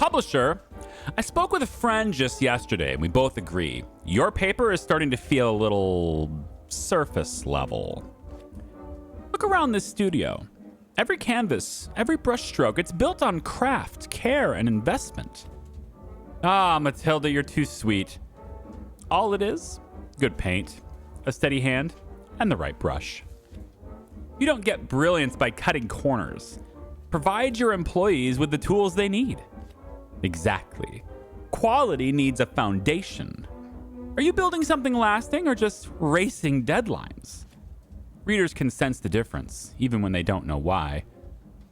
publisher, I spoke with a friend just yesterday, and we both agree. Your paper is starting to feel a little surface level. Look around this studio. Every canvas, every brushstroke, it's built on craft, care, and investment. Ah, Matilda, you're too sweet. All it is, good paint, a steady hand, and the right brush. You don't get brilliance by cutting corners. Provide your employees with the tools they need. Exactly. Quality needs a foundation. Are you building something lasting or just racing deadlines? Readers can sense the difference, even when they don't know why.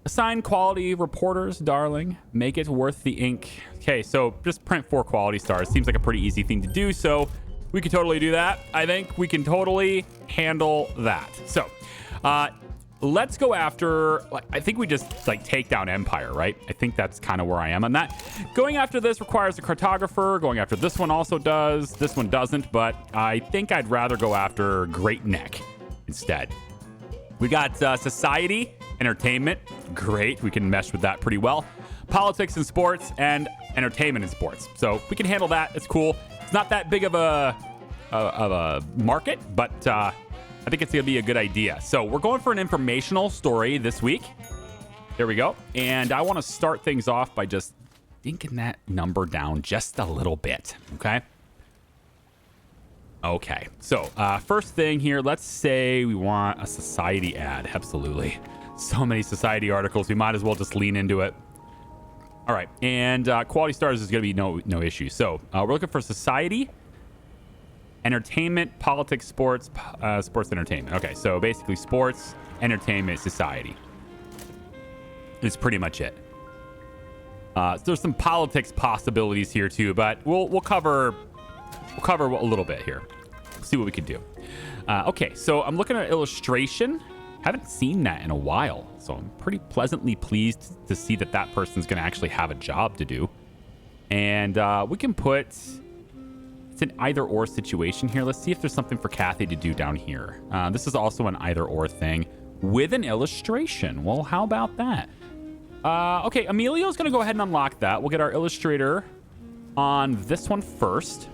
Assign quality reporters, darling. Make it worth the ink. Okay, so just print 4 quality stars. Seems like a pretty easy thing to do, so we could totally do that. I think we can totally handle that. So, let's go after, I think we just take down Empire, right? I think that's kind of where I am on that. Going after this requires a cartographer. Going after this one also does. This one doesn't, but I think I'd rather go after Great Neck instead. We got society, entertainment. Great. We can mesh with that pretty well. Politics and sports, and entertainment and sports. So we can handle that. It's cool. It's not that big of a market, but I think it's going to be a good idea. So we're going for an informational story this week. There we go. And I want to start things off by just dinking that number down just a little bit. Okay. Okay. So first thing here, let's say we want a society ad. Absolutely. So many society articles. We might as well just lean into it. All right. And quality stars is going to be no issue. So we're looking for society, entertainment, politics, sports, sports, entertainment. Okay, so basically sports, entertainment, society is pretty much it. There's some politics possibilities here too, but we'll cover a little bit here. See what we can do. Okay, so I'm looking at illustration. Haven't seen that in a while, so I'm pretty pleasantly pleased to see that person's going to actually have a job to do. And we can put... It's an either-or situation here. Let's see if there's something for Kathy to do down here. This is also an either-or thing with an illustration. Well, how about that? Okay, Emilio's going to go ahead and unlock that. We'll get our illustrator on this one first.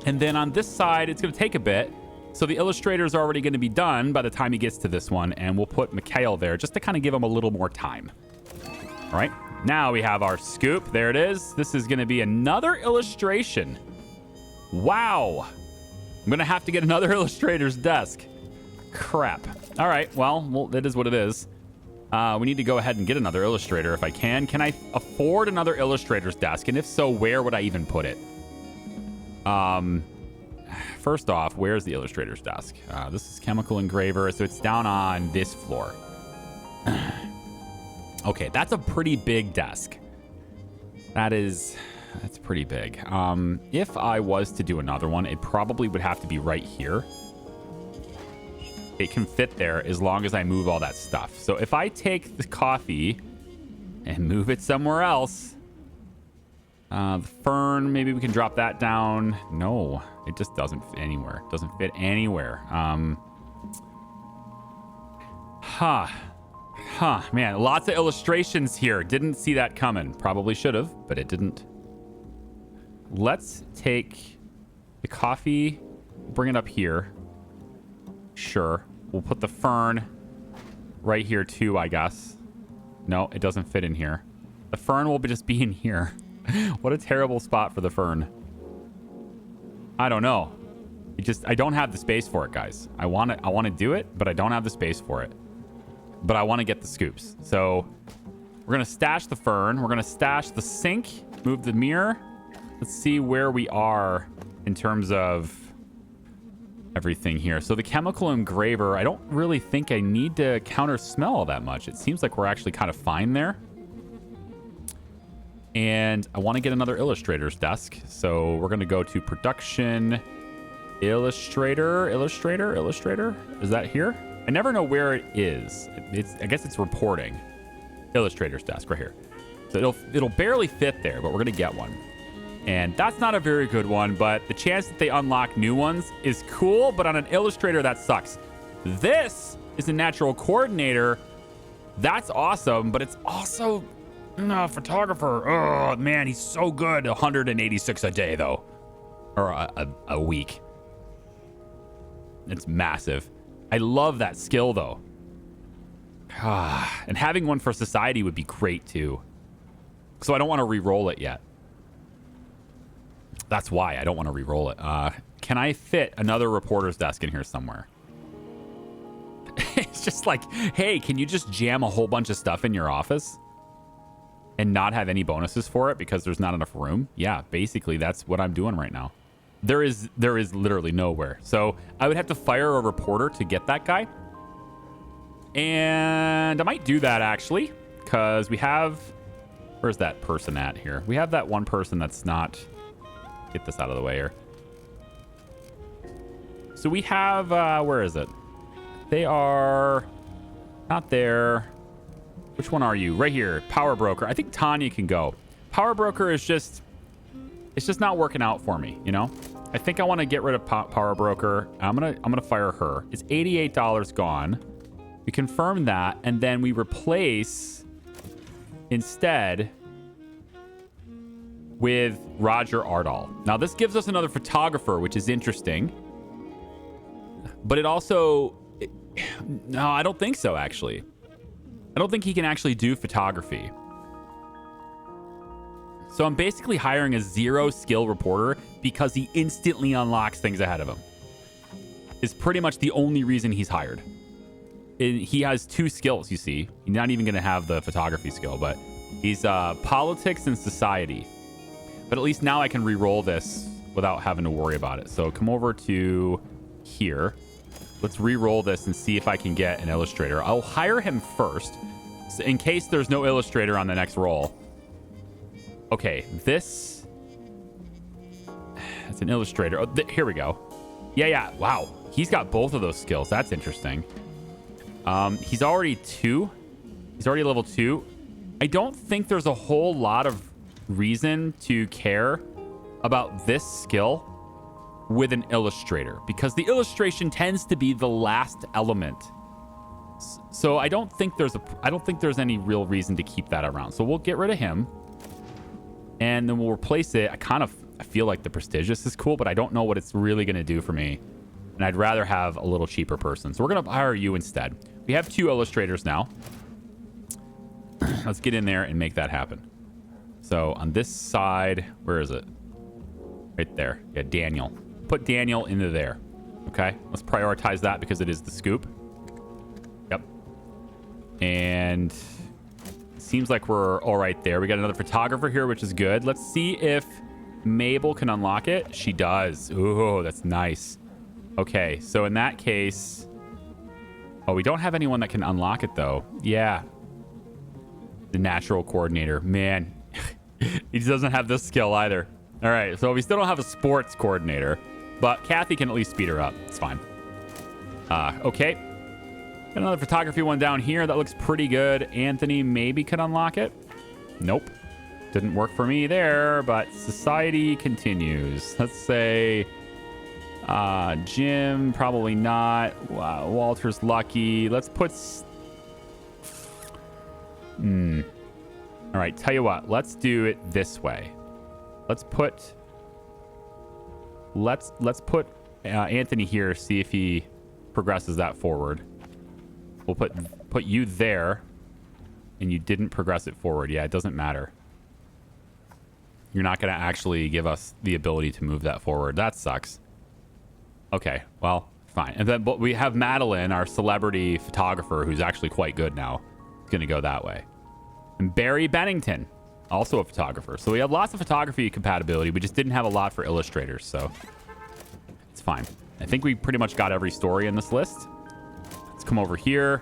And then on this side, it's going to take a bit. So the illustrator's already going to be done by the time he gets to this one. And we'll put Mikhail there just to kind of give him a little more time. All right. Now we have our scoop. There it is. This is going to be another illustration. Wow. I'm going to have to get another illustrator's desk. Crap. All right. Well, it is what it is. We need to go ahead and get another illustrator if I can. Can I afford another illustrator's desk? And if so, where would I even put it? First off, where's the illustrator's desk? This is chemical engraver, so it's down on this floor. Okay, that's a pretty big desk. That's pretty big. If I was to do another one, it probably would have to be right here. It can fit there as long as I move all that stuff. So if I take the coffee and move it somewhere else, the fern, maybe we can drop that down. No, it just doesn't fit anywhere. It doesn't fit anywhere. Man, lots of illustrations here. Didn't see that coming. Probably should have, but it didn't. Let's take the coffee, bring it up here. Sure. We'll put the fern right here too, I guess. No, it doesn't fit in here. The fern will just be in here. What a terrible spot for the fern. I don't know. I don't have the space for it, guys. I want to do it, but I don't have the space for it. But I want to get the scoops. So we're going to stash the fern. We're going to stash the sink, move the mirror. Let's see where we are in terms of everything here. So the chemical engraver, I don't really think I need to counter smell all that much. It seems like we're actually kind of fine there. And I want to get another illustrator's desk. So we're going to go to production, illustrator. Is that here? I never know where it is. I guess it's reporting. Illustrator's desk right here. So it'll barely fit there, but we're going to get one. And that's not a very good one, but the chance that they unlock new ones is cool, but on an illustrator, that sucks. This is a natural coordinator. That's awesome, but it's also No, photographer. Oh, man, he's so good. 186 a day, though. Or a week. It's massive. I love that skill, though. And having one for society would be great, too. So I don't want to re-roll it yet. That's why I don't want to re-roll it. Can I fit another reporter's desk in here somewhere? It's just like, hey, can you just jam a whole bunch of stuff in your office and not have any bonuses for it because there's not enough room? Yeah, basically that's what I'm doing right now. There is literally nowhere. So I would have to fire a reporter to get that guy. And I might do that actually, because we have, where's that person at here? We have that one person that's not, get this out of the way here. So we have, where is it? They are not there. Which one are you? Right here. Power broker. I think Tanya can go. Power broker is just, it's just not working out for me, you know? I think I want to get rid of power broker. I'm gonna fire her. It's $88 gone. We confirm that, and then we replace instead with Roger Ardall. Now this gives us another photographer, which is interesting. But it also, no, I don't think so, actually. I don't think he can actually do photography. So I'm basically hiring a 0 skill reporter because he instantly unlocks things ahead of him. Is pretty much the only reason he's hired. He has 2 skills, you see. He's not even going to have the photography skill, but he's politics and society. But at least now I can re-roll this without having to worry about it. So come over to here. Let's re-roll this and see if I can get an illustrator. I'll hire him first, so in case there's no illustrator on the next roll. Okay, this... That's an illustrator. Oh, here we go. Yeah. Wow. He's got both of those skills. That's interesting. He's already 2. He's already level 2. I don't think there's a whole lot of reason to care about this skill with an illustrator, because the illustration tends to be the last element. So I don't think there's any real reason to keep that around. So we'll get rid of him, and then we'll replace it. I feel like the prestigious is cool, but I don't know what it's really going to do for me, and I'd rather have a little cheaper person. So we're going to hire you instead. We have 2 illustrators now. Let's get in there and make that happen. So on this side, where is it? Right there. Yeah, Daniel. Put Daniel into there. Okay, let's prioritize that because it is the scoop. Yep. And it seems like we're all right there. We got another photographer here, which is good. Let's see if Mabel can unlock it. She does. Ooh, that's nice. Okay, so in that case... Oh, we don't have anyone that can unlock it, though. Yeah. The natural coordinator. Man, he doesn't have this skill either. All right, so we still don't have a sports coordinator, but Kathy can at least speed her up. It's fine. Okay. Got another photography one down here. That looks pretty good. Anthony maybe could unlock it. Nope. Didn't work for me there, but society continues. Let's say Jim, probably not. Wow, Walter's lucky. Let's put... All right, tell you what. Let's do it this way. Let's put Anthony here, see if he progresses that forward. We'll put you there, and you didn't progress it forward. Yeah, it doesn't matter. You're not going to actually give us the ability to move that forward. That sucks. Okay, well, fine. And then but we have Madeline, our celebrity photographer, who's actually quite good now. It's going to go that way. And Barry Bennington, also a photographer. So we have lots of photography compatibility. We just didn't have a lot for illustrators, so it's fine. I think we pretty much got every story in this list. Let's come over here.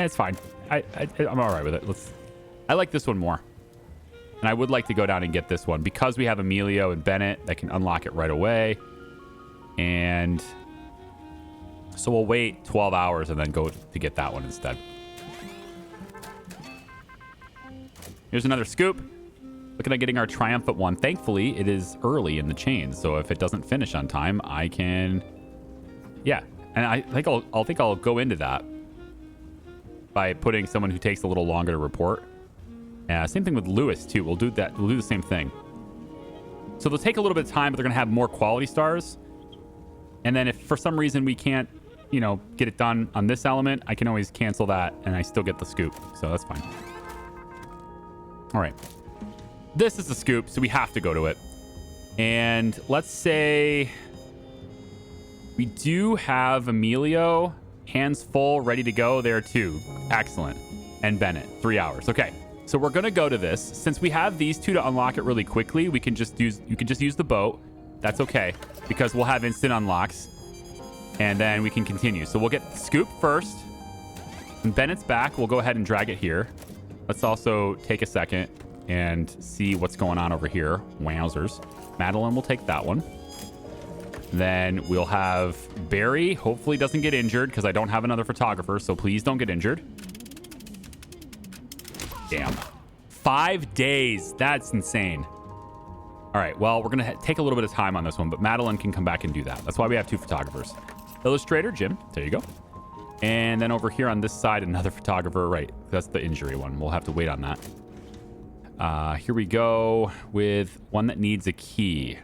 It's fine. I'm all right with it. I like this one more. And I would like to go down and get this one because we have Emilio and Bennett that can unlock it right away. And so we'll wait 12 hours and then go to get that one instead. Here's another scoop. Looking at getting our triumphant one. Thankfully, it is early in the chain. So if it doesn't finish on time, I can... Yeah. And I think I'll go into that. by putting someone who takes a little longer to report. Same thing with Lewis, too. We'll do that. We'll do the same thing. So they'll take a little bit of time, but they're going to have more quality stars. And then if for some reason we can't, you know, get it done on this element, I can always cancel that and I still get the scoop. So that's fine. All right. This is the scoop, so we have to go to it. And let's say we do have Emilio, hands full, ready to go there too. Excellent. And Bennett, 3 hours. Okay. So we're going to go to this. Since we have these two to unlock it really quickly, we can just use, you can just use the boat. That's okay, because we'll have instant unlocks. And then we can continue. So we'll get the scoop first. When Bennett's back, we'll go ahead and drag it here. Let's also take a second and see what's going on over here. Wowzers. Madeline will take that one. Then we'll have Barry. Hopefully doesn't get injured because I don't have another photographer. So please don't get injured. Damn. 5 days. That's insane. All right. Well, we're going to take a little bit of time on this one, but Madeline can come back and do that. That's why we have 2 photographers. Illustrator, Jim. There you go. And then over here on this side, another photographer. Right. That's the injury one. We'll have to wait on that. Here we go with one that needs a key.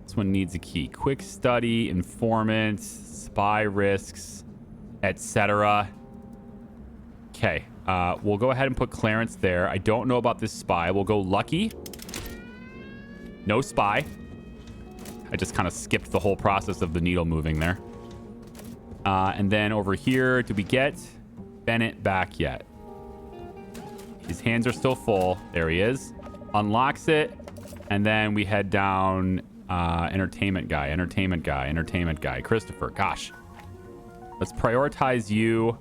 This one needs a key. Quick study, informant, spy risks, etc. Okay. We'll go ahead and put Clarence there. I don't know about this spy. We'll go lucky. No spy. I just kind of skipped the whole process of the needle moving there. And then over here, did we get Bennett back yet? His hands are still full. There he is. Unlocks it. And then we head down entertainment guy. Christopher, gosh. Let's prioritize you.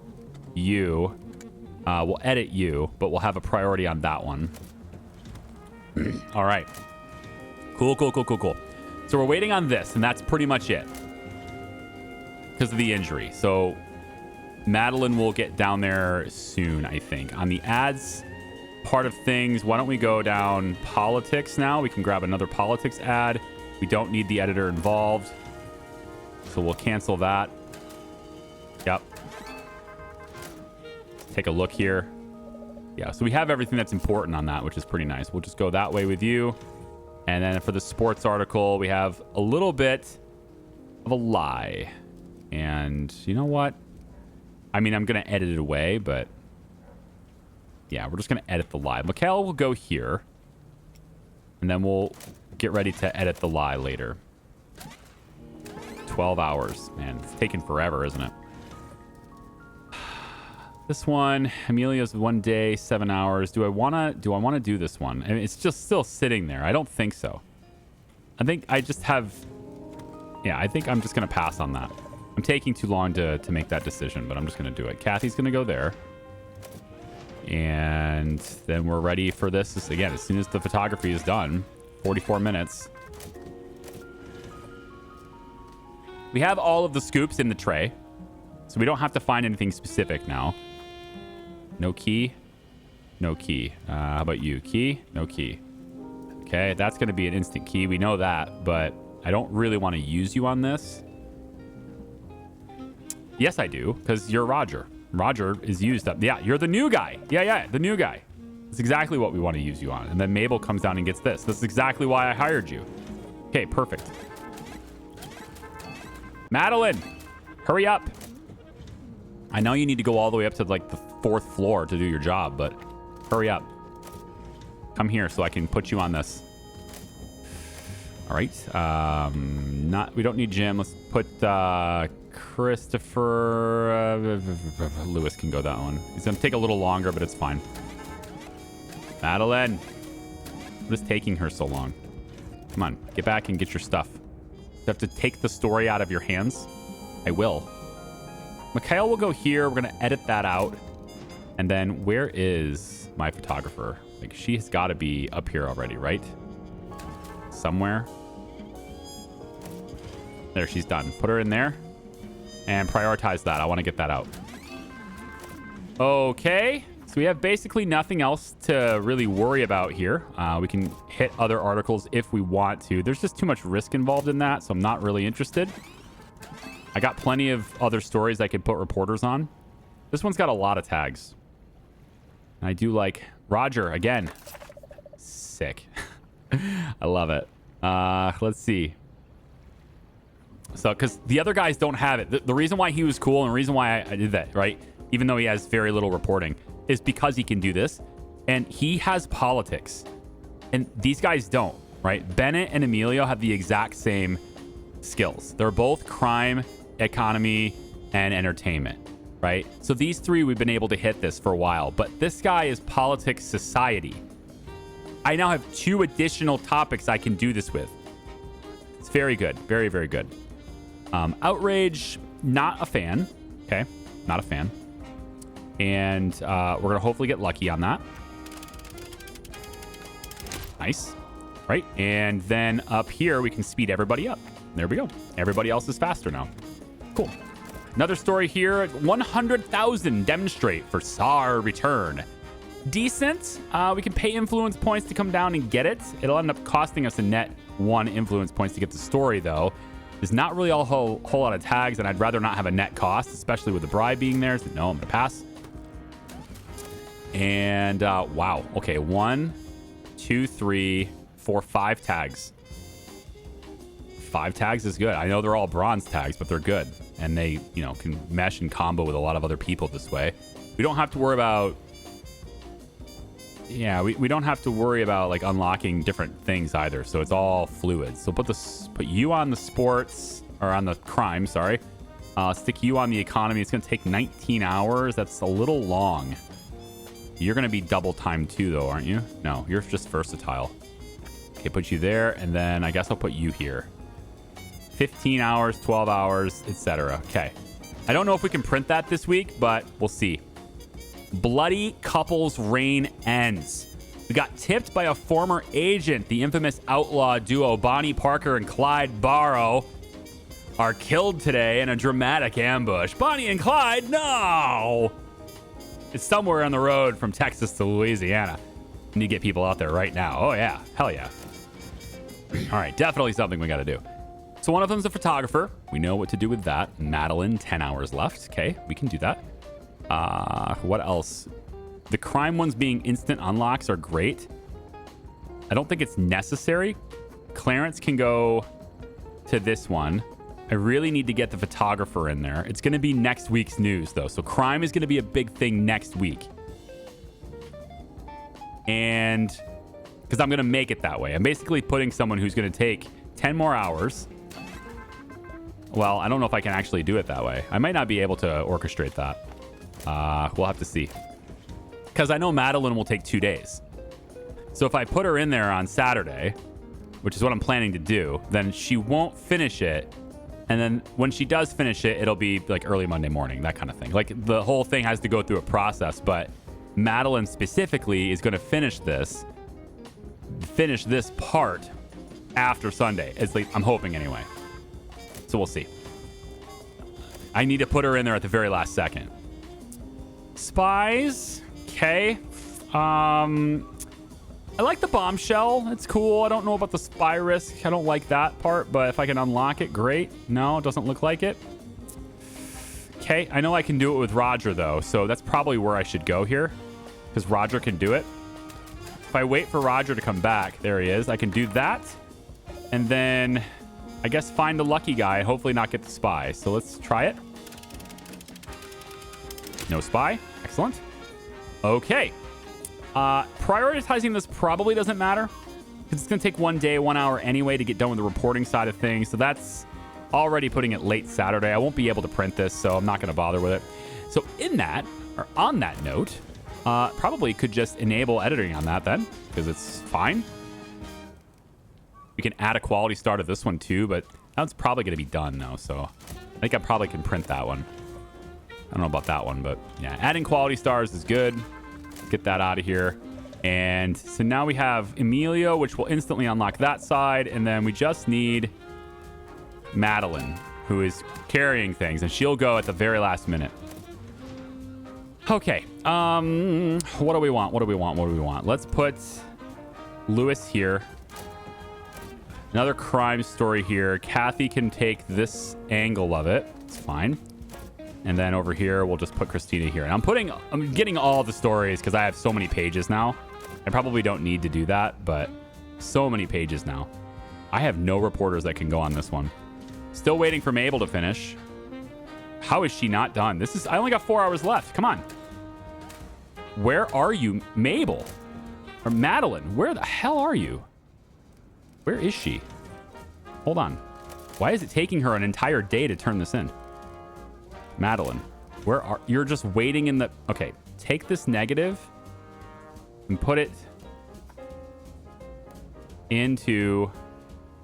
We'll edit you, but we'll have a priority on that one. All right. Cool. So we're waiting on this, and that's pretty much it. Because of the injury. So Madeline will get down there soon, I think. On the ads part of things, why don't we go down politics now? We can grab another politics ad. We don't need the editor involved. So we'll cancel that. Yep. Take a look here. Yeah, so we have everything that's important on that, which is pretty nice. We'll just go that way with you. And then for the sports article, we have a little bit of a lie. And you know what? I mean, I'm going to edit it away, but yeah, we're just going to edit the lie. Mikhail will go here. And then we'll get ready to edit the lie later. 12 hours. Man, it's taking forever, isn't it? This one, Amelia's 1 day, 7 hours. Do I want to do this one? I mean, it's just still sitting there. I don't think so. I think I just have... Yeah, I think I'm just going to pass on that. I'm taking too long to make that decision, but I'm just going to do it. Kathy's going to go there. And then we're ready for this. Again, as soon as the photography is done, 44 minutes. We have all of the scoops in the tray, so we don't have to find anything specific now. No key. No key. How about you? Key? No key. Okay, that's going to be an instant key. We know that, but I don't really want to use you on this. Yes, I do, because you're Roger. Roger is used up. Yeah, you're the new guy. Yeah, the new guy. That's exactly what we want to use you on. And then Mabel comes down and gets this. This is exactly why I hired you. Okay, perfect. Madeline, hurry up. I know you need to go all the way up to like the 4th floor to do your job, but hurry up. Come here so I can put you on this. All right. We don't need Jim. Let's put Christopher. Lewis can go that one. He's going to take a little longer, but it's fine. Madeline. What is taking her so long? Come on. Get back and get your stuff. You have to take the story out of your hands. I will. Mikhail will go here. We're going to edit that out. And then where is my photographer? Like, she has got to be up here already, right? Somewhere. There, she's done. Put her in there. And prioritize that. I want to get that out. Okay. So we have basically nothing else to really worry about here. We can hit other articles if we want to. There's just too much risk involved in that, so I'm not really interested. I got plenty of other stories I could put reporters on. This one's got a lot of tags. And I do like Roger again. Sick. I love it. Let's see. So, because the other guys don't have it. The reason why he was cool and the reason why I did that, right? Even though he has very little reporting, is because he can do this. And he has politics. And these guys don't, right? Bennett and Emilio have the exact same skills. They're both crime, economy, and entertainment, right? So these three, we've been able to hit this for a while. But this guy is politics, society. I now have 2 additional topics I can do this with. It's very good. Very, very good. Outrage, not a fan. Okay, not a fan. And we're going to hopefully get lucky on that. Nice. Right. And then up here, we can speed everybody up. There we go. Everybody else is faster now. Cool. Another story here. 100,000 demonstrate for SAR return. Decent. We can pay influence points to come down and get it. It'll end up costing us a net 1 influence points to get the story, though. There's not really a whole lot of tags, and I'd rather not have a net cost, especially with the bribe being there. So no, I'm going to pass. And wow. Okay, 1, 2, 3, 4, 5 tags. 5 tags is good. I know they're all bronze tags, but they're good. And they, you know, can mesh and combo with a lot of other people this way. We don't have to worry about... Yeah, we don't have to worry about like unlocking different things either. So it's all fluid. So put you on the sports, or on the crime, sorry. Stick you on the economy. It's going to take 19 hours. That's a little long. You're going to be double time too, though, aren't you? No, you're just versatile. Okay, put you there, and then I guess I'll put you here. 15 hours, 12 hours, etc. Okay. I don't know if we can print that this week, but we'll see. Bloody couple's reign ends. We got tipped by a former agent. The infamous outlaw duo Bonnie Parker and Clyde Barrow are killed today in a dramatic ambush. Bonnie and Clyde? No! It's somewhere on the road from Texas to Louisiana. We need to get people out there right now. Oh, yeah. Hell yeah. All right. Definitely something we got to do. So one of them's a photographer. We know what to do with that. Madeline, 10 hours left. Okay, we can do that. What else? The crime ones being instant unlocks are great. I don't think it's necessary. Clarence can go to this one. I really need to get the photographer in there. It's going to be next week's news, though. So crime is going to be a big thing next week. And because I'm going to make it that way. I'm basically putting someone who's going to take 10 more hours. Well, I don't know if I can actually do it that way. I might not be able to orchestrate that. We'll have to see. Because I know Madeline will take 2 days. So if I put her in there on Saturday, which is what I'm planning to do, then she won't finish it. And then when she does finish it, it'll be like early Monday morning, that kind of thing. Like the whole thing has to go through a process. But Madeline specifically is going to finish this part after Sunday. It's like, I'm hoping anyway. So we'll see. I need to put her in there at the very last second. Spies. Okay. I like the bombshell. It's cool. I don't know about the spy risk. I don't like that part, but if I can unlock it, great. No, it doesn't look like it. Okay. I know I can do it with Roger, though, so that's probably where I should go here, because Roger can do it. If I wait for Roger to come back, there he is. I can do that, and then I guess find a lucky guy and hopefully not get the spy. So let's try it. No spy. Excellent. Okay. Prioritizing this probably doesn't matter, because it's going to take 1 day, 1 hour anyway to get done with the reporting side of things. So that's already putting it late Saturday. I won't be able to print this, so I'm not going to bother with it. So in that, or on that note, probably could just enable editing on that then, because it's fine. We can add a quality star to this one too, but that's probably going to be done though. So I think I probably can print that one. I don't know about that one, but yeah, adding quality stars is good. Get that out of here. And so now we have Emilio, which will instantly unlock that side. And then we just need Madeline, who is carrying things, and she'll go at the very last minute. Okay. What do we want? What do we want? What do we want? Let's put Lewis here. Another crime story here. Kathy can take this angle of it. It's fine. And then over here, we'll just put Christina here. And I'm getting all the stories because I have so many pages now. I probably don't need to do that, but so many pages now. I have no reporters that can go on this one. Still waiting for Mabel to finish. How is she not done? I only got 4 hours left. Come on. Where are you, Mabel? Or Madeline? Where the hell are you? Where is she? Hold on. Why is it taking her an entire day to turn this in? Madeline, you're just waiting in the... Okay, take this negative and put it into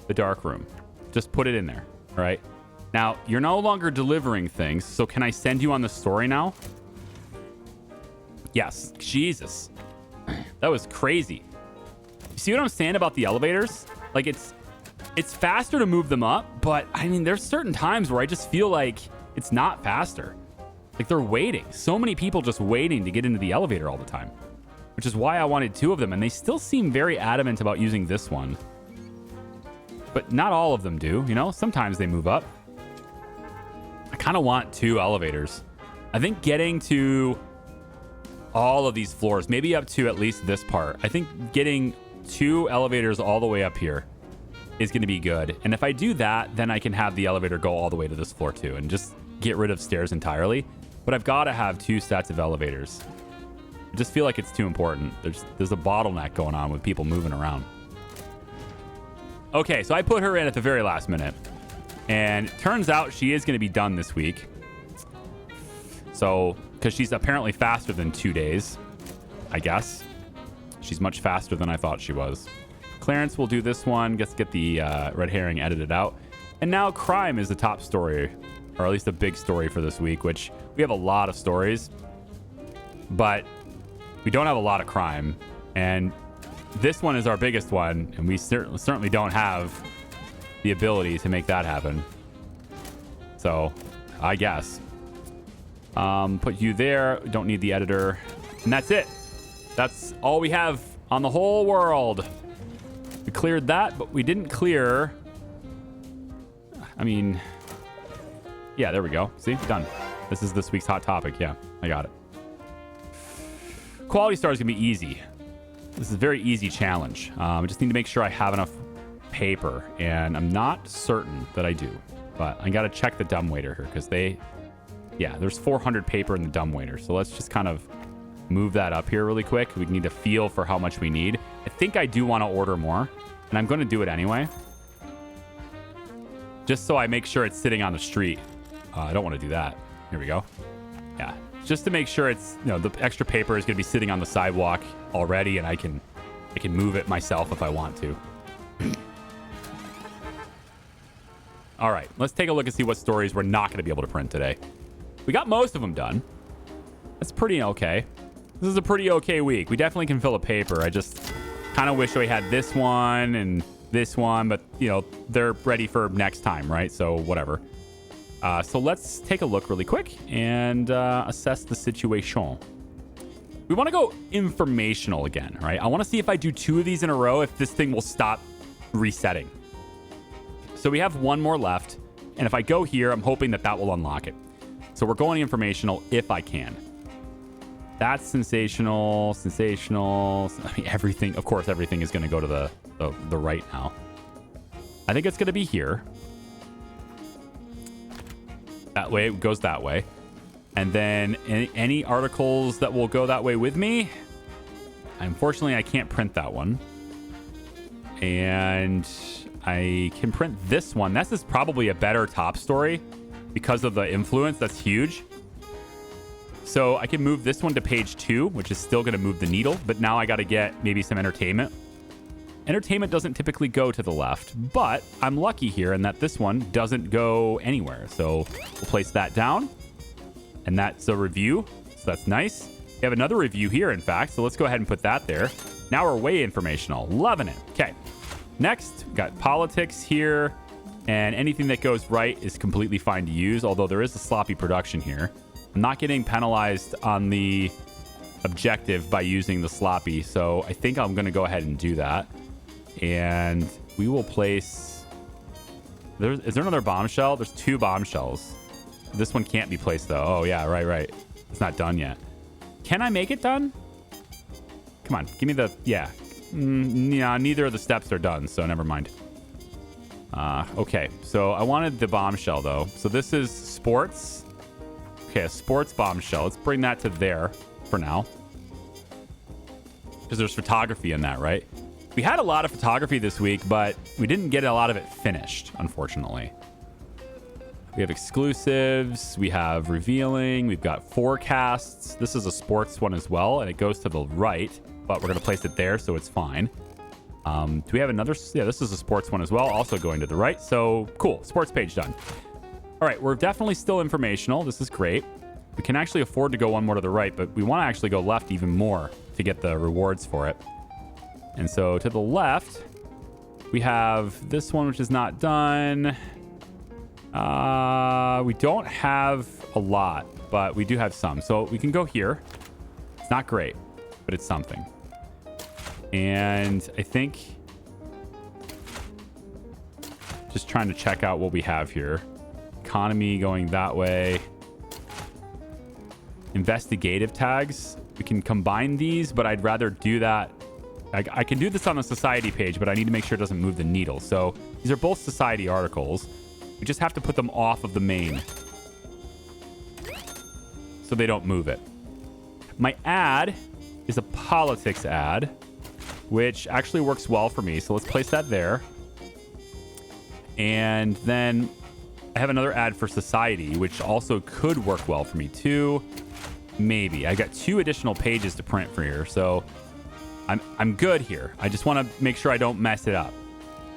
the dark room. Just put it in there, all right? Now, you're no longer delivering things, so can I send you on the story now? Yes. Jesus. That was crazy. You see what I'm saying about the elevators? Like, it's faster to move them up, but, I mean, there's certain times where I just feel like it's not faster. Like, they're waiting. So many people just waiting to get into the elevator all the time, which is why I wanted 2 of them, and they still seem very adamant about using this one. But not all of them do, you know? Sometimes they move up. I kind of want 2 elevators. I think getting to all of these floors, maybe up to at least this part, I think getting 2 elevators all the way up here is going to be good. And if I do that, then I can have the elevator go all the way to this floor too and just get rid of stairs entirely. But I've got to have 2 sets of elevators. I just feel like it's too important. There's a bottleneck going on with people moving around. Okay, so I put her in at the very last minute. And it turns out she is going to be done this week. So, because she's apparently faster than 2 days, I guess. She's much faster than I thought she was. Clarence will do this one. Get the red herring edited out. And now crime is the top story, or at least a big story for this week, which we have a lot of stories, but we don't have a lot of crime. And this one is our biggest one, and we certainly don't have the ability to make that happen. So, I guess. Put you there. Don't need the editor. And that's it. That's all we have on the whole world. We cleared that, but we didn't clear... I mean... Yeah, there we go. See? Done. This is this week's hot topic. Yeah, I got it. Quality Star is going to be easy. This is a very easy challenge. I just need to make sure I have enough paper, and I'm not certain that I do. But I got to check the dumbwaiter here, because there's 400 paper in the dumbwaiter. So let's just kind of move that up here really quick. We need to feel for how much we need. I think I do want to order more, and I'm going to do it anyway. Just so I make sure it's sitting on the street. I don't want to do that. Here we go. Yeah. Just to make sure it's, the extra paper is going to be sitting on the sidewalk already, and I can move it myself if I want to. All right. Let's take a look and see what stories we're not going to be able to print today. We got most of them done. That's pretty okay. This is a pretty okay week. We definitely can fill a paper. I just kind of wish we had this one and this one, but, they're ready for next time, right? So whatever. So let's take a look really quick and assess the situation. We want to go informational again, right? I want to see if I do 2 of these in a row, if this thing will stop resetting. So we have 1 more left. And if I go here, I'm hoping that will unlock it. So we're going informational if I can. That's sensational. I mean, everything, of course, everything is going to go to the right now. I think it's going to be here. That way, it goes that way. And then any articles that will go that way with me, unfortunately, I can't print that one. And I can print this one. This is probably a better top story because of the influence. That's huge. So I can move this one to page 2, which is still going to move the needle. But now I got to get maybe some entertainment. Entertainment doesn't typically go to the left, but I'm lucky here in that this one doesn't go anywhere. So we'll place that down. And that's a review. So that's nice. We have another review here, in fact. So let's go ahead and put that there. Now we're way informational. Loving it. Okay. Next, we've got politics here. And anything that goes right is completely fine to use, although there is a sloppy production here. I'm not getting penalized on the objective by using the sloppy, so I think I'm going to go ahead and do that. And we will place... Is there another bombshell? There's 2 bombshells. This one can't be placed, though. Oh, yeah, right. It's not done yet. Can I make it done? Come on, give me the... Yeah. Yeah, neither of the steps are done, so never mind. Okay, so I wanted the bombshell, though. So this is sports. Okay, a sports bombshell. Let's bring that to there for now. Because there's photography in that, right? We had a lot of photography this week, but we didn't get a lot of it finished, unfortunately. We have exclusives. We have revealing. We've got forecasts. This is a sports one as well, and it goes to the right, but we're going to place it there, so it's fine. Do we have another? Yeah, this is a sports one as well, also going to the right. So cool. Sports page done. All right, we're definitely still informational. This is great. We can actually afford to go one more to the right, but we want to actually go left even more to get the rewards for it. And so to the left, we have this one, which is not done. We don't have a lot, but we do have some. So we can go here. It's not great, but it's something. And I think just trying to check out what we have here. Economy going that way. Investigative tags. We can combine these, but I'd rather do that. I can do this on the society page, but I need to make sure it doesn't move the needle. So these are both society articles. We just have to put them off of the main so they don't move it. My ad is a politics ad, which actually works well for me. So let's place that there. And then I have another ad for society, which also could work well for me too. Maybe. I got 2 additional pages to print for here, so I'm good here. I just want to make sure I don't mess it up.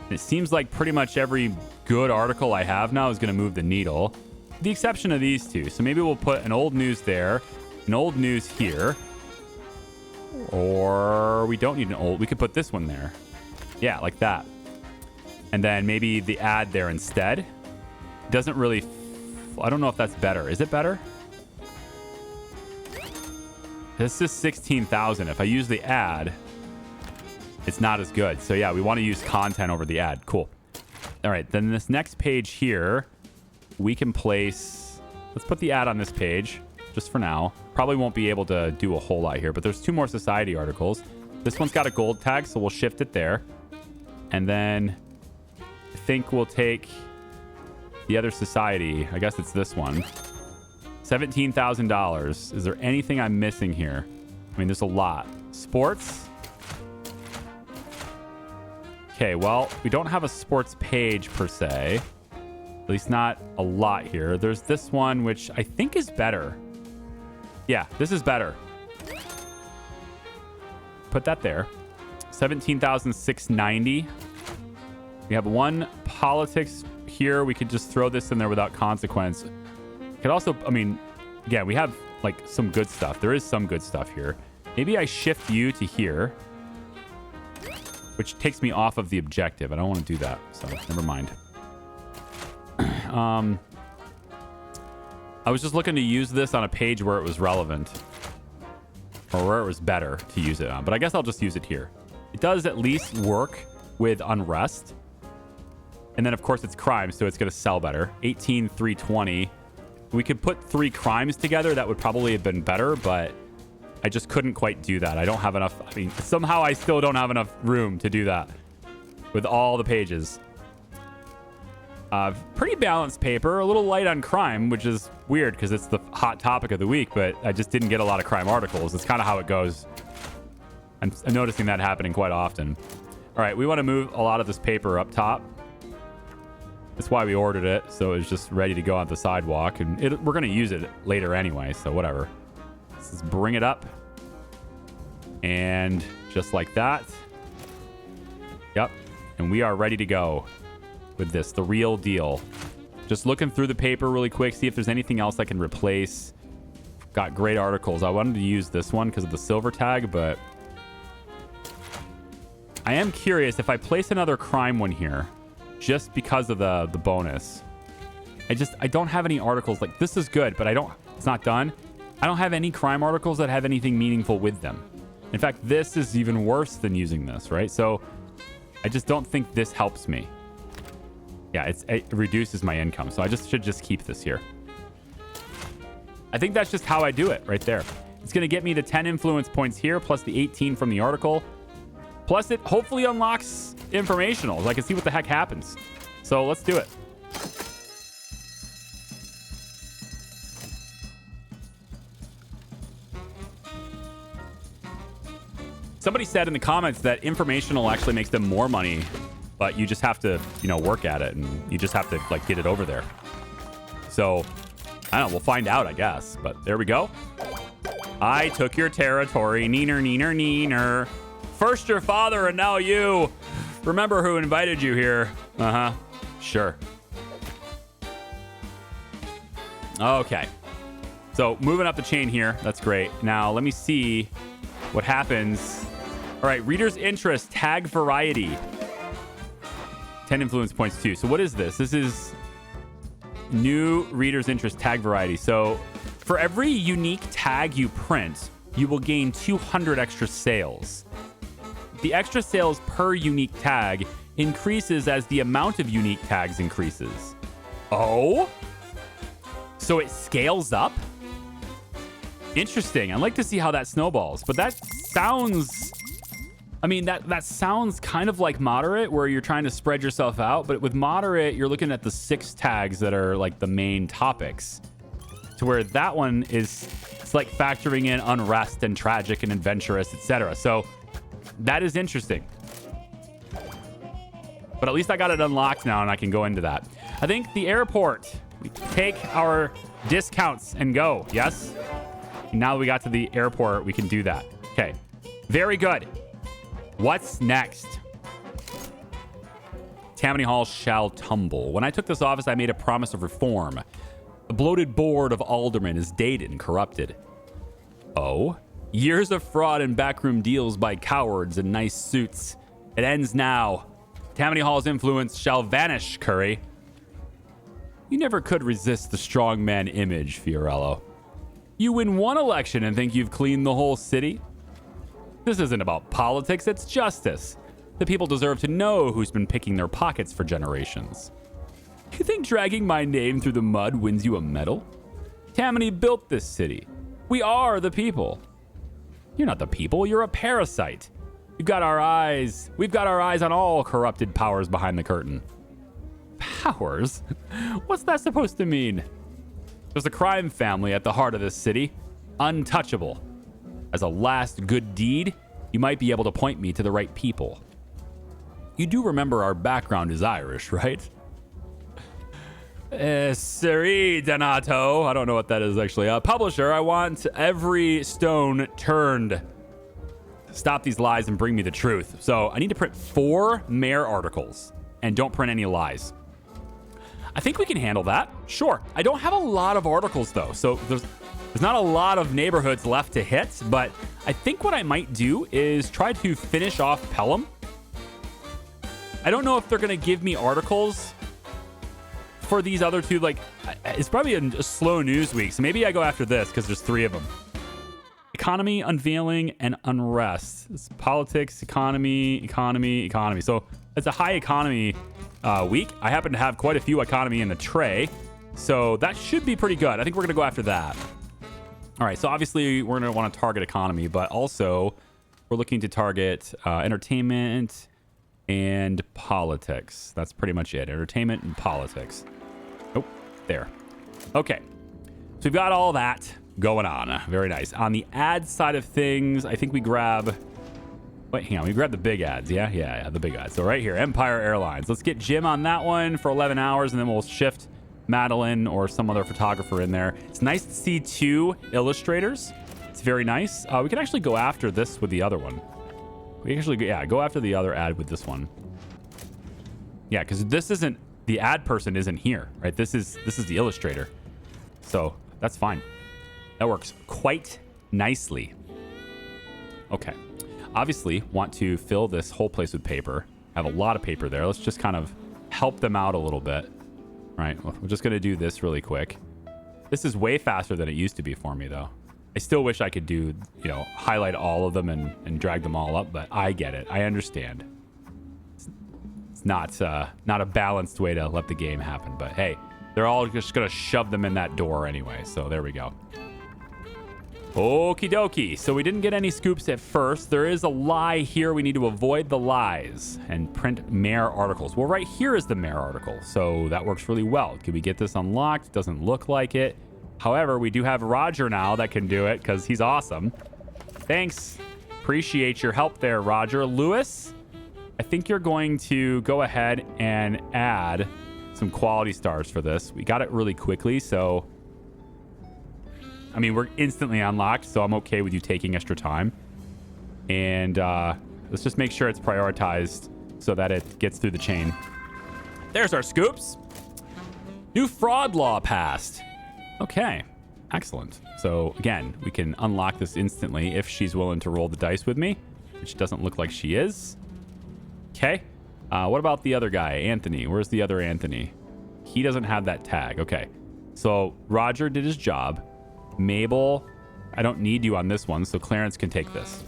And it seems like pretty much every good article I have now is going to move the needle, with the exception of these 2. So maybe we'll put an old news there, an old news here, or we don't need an old. We could put this one there. Yeah, like that. And then maybe the ad there instead. It doesn't really... I don't know if that's better. Is it better? This is 16,000. If I use the ad, it's not as good. So yeah, we want to use content over the ad. Cool. All right, then this next page here, we can place... Let's put the ad on this page, just for now. Probably won't be able to do a whole lot here, but there's 2 more society articles. This one's got a gold tag, so we'll shift it there. And then I think we'll take the other society. I guess it's this one. $17,000. Is there anything I'm missing here? I mean, there's a lot. Sports. Okay, well, we don't have a sports page per se. At least not a lot here. There's this one, which I think is better. Yeah, this is better. Put that there. 17,690. We have 1 politics here. We could just throw this in there without consequence. Could also, I mean, again, we have like some good stuff. There is some good stuff here. Maybe I shift you to here, which takes me off of the objective. I don't want to do that, so never mind. I was just looking to use this on a page where it was relevant, or where it was better to use it on, but I guess I'll just use it here. It does at least work with unrest. And then, of course, it's crime, so it's going to sell better. 18,320. We could put 3 crimes together. That would probably have been better, but I just couldn't quite do that. I don't have enough. I mean, somehow I still don't have enough room to do that with all the pages. Pretty balanced paper. A little light on crime, which is weird because it's the hot topic of the week, but I just didn't get a lot of crime articles. It's kind of how it goes. I'm noticing that happening quite often. All right, we want to move a lot of this paper up top. That's why we ordered it, so it's just ready to go on the sidewalk, and we're going to use it later anyway, so whatever. Let's just bring it up, and just like that. Yep, and we are ready to go with this, the real deal. Just looking through the paper really quick, see if there's anything else I can replace. Got great articles. I wanted to use this one because of the silver tag, but I am curious if I place another crime one here, just because of the bonus. I don't have any articles. Like, this is good, but it's not done. I don't have any crime articles that have anything meaningful with them. In fact, this is even worse than using this, right? So I just don't think this helps me. Yeah, it reduces my income. So I should just keep this here. I think that's just how I do it right there. It's going to get me to 10 influence points here, plus the 18 from the article. Plus it hopefully unlocks informational, so I can see what the heck happens. So let's do it. Somebody said in the comments that informational actually makes them more money, but you just have to, work at it, and you just have to like get it over there. So I don't know. We'll find out, I guess. But there we go. I took your territory. Neener, neener, neener. First your father and now you. Remember who invited you here. Uh-huh. Sure. Okay. So moving up the chain here. That's great. Now let me see what happens. All right. Reader's interest. Tag variety. 10 influence points too. So what is this? This is new reader's interest tag variety. So for every unique tag you print, you will gain 200 extra sales. The extra sales per unique tag increases as the amount of unique tags increases. Oh? So it scales up? Interesting. I'd like to see how that snowballs. But that sounds... I mean, that sounds kind of like moderate, where you're trying to spread yourself out. But with moderate, you're looking at the 6 tags that are like the main topics. To where that one is... It's like factoring in unrest and tragic and adventurous, etc. So... That is interesting. But at least I got it unlocked now and I can go into that. I think the airport. We take our discounts and go. Yes? Now that we got to the airport, we can do that. Okay. Very good. What's next? Tammany Hall shall tumble. When I took this office, I made a promise of reform. The bloated board of aldermen is dated and corrupted. Oh? Years of fraud and backroom deals by cowards in nice suits. It ends now. Tammany Hall's influence shall vanish, Curry. You never could resist the strongman image, Fiorello. You win one election and think you've cleaned the whole city? This isn't about politics, it's justice. The people deserve to know who's been picking their pockets for generations. You think dragging my name through the mud wins you a medal? Tammany built this city. We are the people. You're not the people, you're a parasite. We've got our eyes on all corrupted powers behind the curtain. Powers? What's that supposed to mean? There's a crime family at the heart of this city. Untouchable. As a last good deed, you might be able to point me to the right people. You do remember our background is Irish, right? Siri Donato. I don't know what that is actually. Publisher, I want every stone turned. Stop these lies and bring me the truth. So I need to print 4 mayor articles and don't print any lies. I think we can handle that. Sure. I don't have a lot of articles though. So there's not a lot of neighborhoods left to hit, but I think what I might do is try to finish off Pelham. I don't know if they're going to give me articles for these other 2. Like, it's probably a slow news week, so maybe I go after this because there's 3 of them. Economy, unveiling, and unrest. It's politics, economy. So it's a high economy week. I happen to have quite a few economy in the tray, so that should be pretty good. I think we're going to go after that. All right, so obviously we're going to want to target economy, but also we're looking to target entertainment and politics. That's pretty much it. Entertainment and politics. Oh, there. Okay. So we've got all that going on. Very nice. On the ad side of things, I think we grab... Wait, hang on. We grab the big ads. Yeah, the big ads. So right here, Empire Airlines. Let's get Jim on that one for 11 hours, and then we'll shift Madeline or some other photographer in there. It's nice to see 2 illustrators. It's very nice. We can actually go after this with the other one. We actually, go after the other ad with this one. Yeah, because this isn't... The ad person isn't here, right? This is the illustrator. So that's fine. That works quite nicely. Okay. Obviously, want to fill this whole place with paper. I have a lot of paper there. Let's just kind of help them out a little bit. All right. Well, we're just going to do this really quick. This is way faster than it used to be for me, though. I still wish I could do, highlight all of them and drag them all up, but I get it. I understand. It's not a balanced way to let the game happen, but hey, they're all just going to shove them in that door anyway, so there we go. Okie dokie. So we didn't get any scoops at first. There is a lie here. We need to avoid the lies and print mayor articles. Well, right here is the mayor article. So that works really well. Can we get this unlocked? It doesn't look like it. However, we do have Roger now that can do it because he's awesome. Thanks. Appreciate your help there, Roger. Lewis, I think you're going to go ahead and add some quality stars for this. We got it really quickly, so I mean, we're instantly unlocked, so I'm okay with you taking extra time. And let's just make sure it's prioritized so that it gets through the chain. There's our scoops. New fraud law passed. Okay, excellent. So again, we can unlock this instantly if she's willing to roll the dice with me, which doesn't look like she is. Okay. What about the other guy, Anthony? Where's the other Anthony? He doesn't have that tag. Okay. So Roger did his job. Mabel, I don't need you on this one, so Clarence can take this.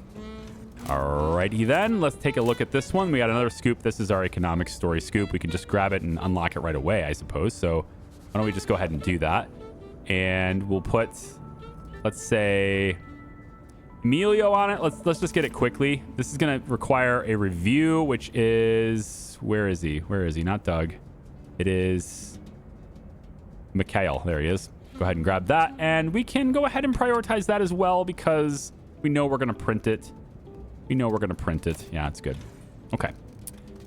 Alrighty then, let's take a look at this one. We got another scoop. This is our economic story scoop. We can just grab it and unlock it right away, I suppose. So why don't we just go ahead and do that? And we'll put, let's say, Emilio on it. Let's just get it quickly. This is going to require a review, which is, where is he? Where is he? Not Doug. It is Mikhail. There he is. Go ahead and grab that, and we can go ahead and prioritize that as well because we know we're going to print it. We know we're going to print it. Yeah, it's good. Okay.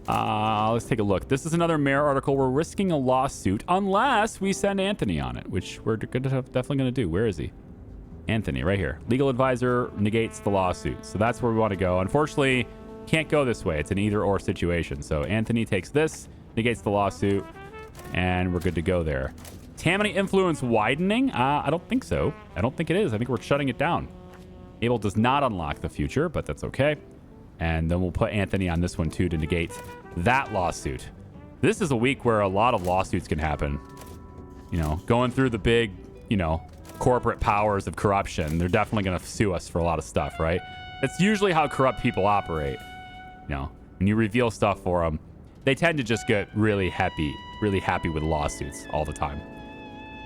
Let's take a look. This is another mayor article. We're risking a lawsuit unless we send Anthony on it, which we're definitely going to do. Where is he? Anthony, right here. Legal advisor negates the lawsuit. So that's where we want to go. Unfortunately, can't go this way. It's an either-or situation. So Anthony takes this, negates the lawsuit, and we're good to go there. Tammany influence widening? I don't think so. I don't think it is. I think we're shutting it down. Abel does not unlock the future, but that's okay. And then we'll put Anthony on this one too to negate that lawsuit. This is a week where a lot of lawsuits can happen. You know, going through the big, you know, corporate powers of corruption. They're definitely going to sue us for a lot of stuff, right? That's usually how corrupt people operate. You know, when you reveal stuff for them, they tend to just get really happy with lawsuits all the time.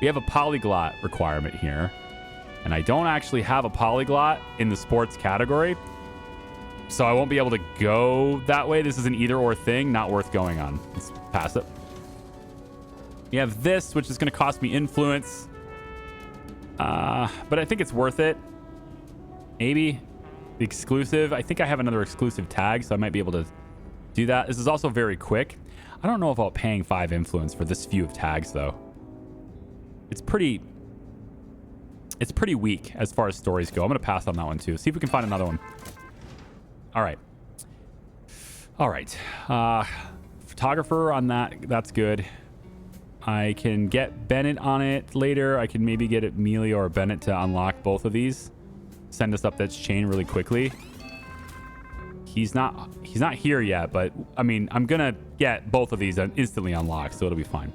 We have a polyglot requirement here, and I don't actually have a polyglot in the sports category, so I won't be able to go that way. This is an either-or thing, not worth going on. Let's pass it. We have this, which is going to cost me influence, but I think it's worth it. Maybe the exclusive. I think I have another exclusive tag, so I might be able to do that. This is also very quick. I don't know about paying 5 influence for this few of tags, though. It's pretty weak as far as stories go. I'm going to pass on that one too. See if we can find another one. All right. Photographer on that. That's good. I can get Bennett on it later. I can maybe get Emilio or Bennett to unlock both of these. Send us up that chain really quickly. He's not here yet, but I mean, I'm going to get both of these instantly unlocked, so it'll be fine.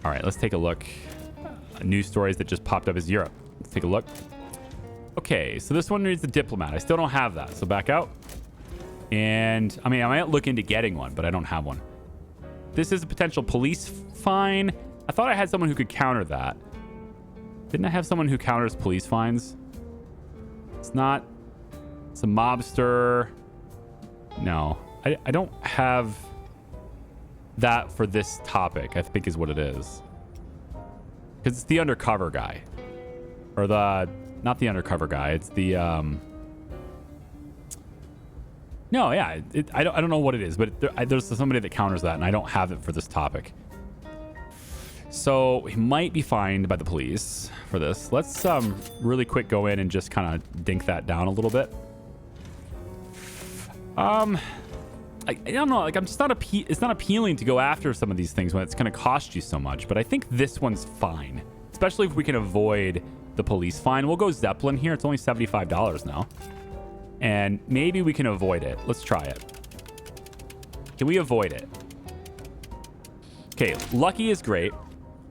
All right, let's take a look. News stories that just popped up is Europe. Let's take a look. Okay, so this one needs the diplomat. I still don't have that, so back out. And I mean, I might look into getting one, but I don't have one. This is a potential police fine. I thought I had someone who could counter that. Didn't I have someone who counters police fines? It's not. It's a mobster. No, I don't have that for this topic, I think is what it is. Because it's the undercover guy. Or not the undercover guy. It's the, no, yeah. I don't know what it is, but there's somebody that counters that, and I don't have it for this topic. So he might be fined by the police for this. Let's really quick go in and just kind of dink that down a little bit. I don't know, like I'm just it's not appealing to go after some of these things when it's going to cost you so much, but I think this one's fine, especially if we can avoid the police fine. We'll go Zeppelin here. It's only $75 now, and maybe we can avoid it. Let's try it. Can we avoid it? Okay, Lucky is great.